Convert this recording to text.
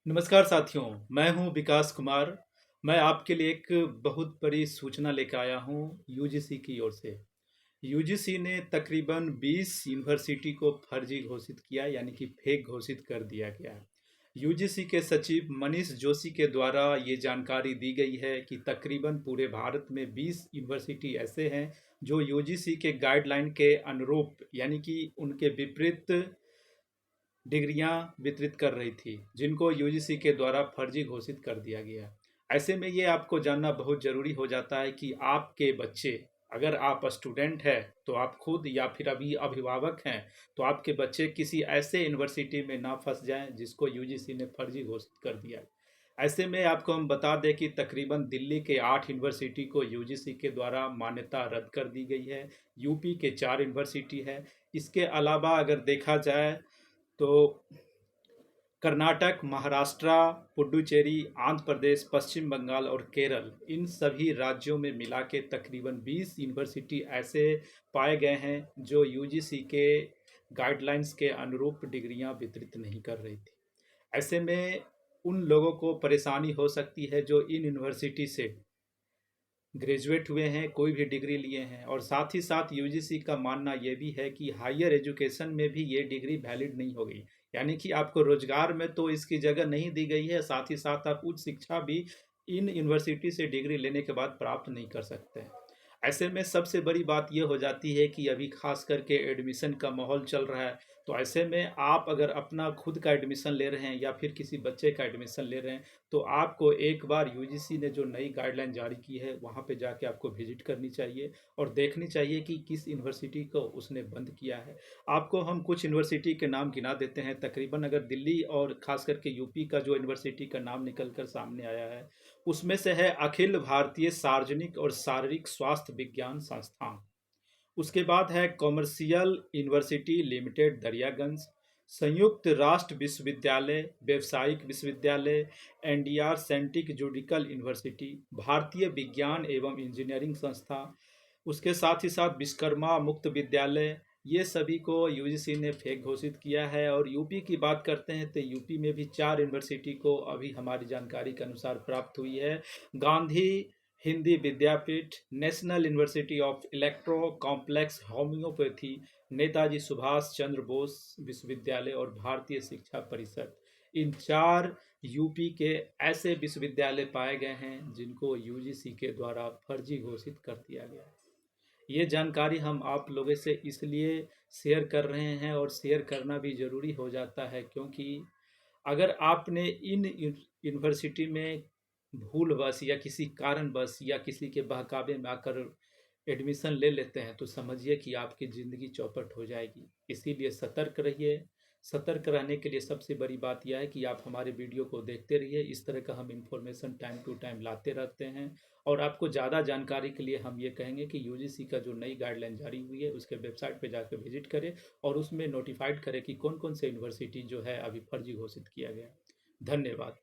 नमस्कार साथियों, मैं हूं विकास कुमार। मैं आपके लिए एक बहुत बड़ी सूचना लेकर आया हूं यूजीसी की ओर से। यूजीसी ने तकरीबन 20 यूनिवर्सिटी को फर्जी घोषित किया, यानी कि फेक घोषित कर दिया गया है। यूजीसी के सचिव मनीष जोशी के द्वारा ये जानकारी दी गई है कि तकरीबन पूरे भारत में 20 यूनिवर्सिटी ऐसे हैं जो यूजीसी के गाइडलाइन के अनुरूप, यानी कि उनके विपरीत डिग्रियां वितरित कर रही थी, जिनको यूजीसी के द्वारा फर्जी घोषित कर दिया गया। ऐसे में ये आपको जानना बहुत ज़रूरी हो जाता है कि आपके बच्चे, अगर आप स्टूडेंट हैं तो आप खुद, या फिर अभी अभिभावक हैं तो आपके बच्चे किसी ऐसे यूनिवर्सिटी में ना फंस जाएं जिसको यूजीसी ने फर्जी घोषित कर दिया है। ऐसे में आपको हम बता दें कि तकरीबन दिल्ली के 8 यूनिवर्सिटी को यूजीसी के द्वारा मान्यता रद्द कर दी गई है। यूपी के 4 यूनिवर्सिटी है। इसके अलावा अगर देखा जाए तो कर्नाटक, महाराष्ट्र, पुडुचेरी, आंध्र प्रदेश, पश्चिम बंगाल और केरल, इन सभी राज्यों में मिला के तकरीबन 20 यूनिवर्सिटी ऐसे पाए गए हैं जो यूजीसी के गाइडलाइंस के अनुरूप डिग्रियां वितरित नहीं कर रही थी। ऐसे में उन लोगों को परेशानी हो सकती है जो इन यूनिवर्सिटी से ग्रेजुएट हुए हैं, कोई भी डिग्री लिए हैं, और साथ ही साथ यूजीसी का मानना ये भी है कि हायर एजुकेशन में भी ये डिग्री वैलिड नहीं होगी। यानी कि आपको रोजगार में तो इसकी जगह नहीं दी गई है, साथ ही साथ आप उच्च शिक्षा भी इन यूनिवर्सिटी से डिग्री लेने के बाद प्राप्त नहीं कर सकते हैं। ऐसे में सबसे बड़ी बात यह हो जाती है कि अभी खास करके एडमिशन का माहौल चल रहा है, तो ऐसे में आप अगर अपना खुद का एडमिशन ले रहे हैं या फिर किसी बच्चे का एडमिशन ले रहे हैं, तो आपको एक बार यूजीसी ने जो नई गाइडलाइन जारी की है वहाँ पे जाके आपको विजिट करनी चाहिए और देखनी चाहिए कि किस यूनिवर्सिटी को उसने बंद किया है। आपको हम कुछ यूनिवर्सिटी के नाम गिना देते हैं। तकरीबन अगर दिल्ली और खास करके यूपी का जो यूनिवर्सिटी का नाम निकल कर सामने आया है, उसमें से है अखिल भारतीय सार्वजनिक और शारीरिक स्वास्थ्य विज्ञान संस्थान। उसके बाद है कॉमर्शियल यूनिवर्सिटी लिमिटेड दरियागंज, संयुक्त राष्ट्र विश्वविद्यालय, व्यावसायिक विश्वविद्यालय, एनडीआर सेंटिक जुडिकल यूनिवर्सिटी, भारतीय विज्ञान एवं इंजीनियरिंग संस्था, उसके साथ ही साथ विश्वकर्मा मुक्त विद्यालय, ये सभी को यूजीसी ने फेक घोषित किया है। और यूपी की बात करते हैं तो यूपी में भी 4 यूनिवर्सिटी को अभी हमारी जानकारी के अनुसार प्राप्त हुई है। Gandhi Hindi Vidyapith, National University of electro complex homeopathy, Netaji Subhash Chandra Bose Vishwavidyalaya और भारतीय शिक्षा परिषद, इन 4 यूपी के ऐसे विश्वविद्यालय पाए गए हैं जिनको यूजीसी के द्वारा फर्जी घोषित कर दिया गया है। ये जानकारी हम आप लोगों से इसलिए शेयर कर रहे हैं, और शेयर करना भी ज़रूरी हो जाता है क्योंकि अगर आपने इन यूनिवर्सिटी में भूलवश या किसी कारणवश या किसी के बहकावे में आकर एडमिशन ले लेते हैं तो समझिए कि आपकी ज़िंदगी चौपट हो जाएगी। इसीलिए सतर्क रहिए। सतर्क रहने के लिए सबसे बड़ी बात यह है कि आप हमारे वीडियो को देखते रहिए। इस तरह का हम इंफॉर्मेशन टाइम टू टाइम लाते रहते हैं। और आपको ज़्यादा जानकारी के लिए हम ये कहेंगे कि यूजीसी का जो नई गाइडलाइन जारी हुई है उसके वेबसाइट पे जाकर विजिट करें और उसमें नोटिफाइड करें कि कौन कौन से यूनिवर्सिटी जो है अभी फर्जी घोषित किया गया। धन्यवाद।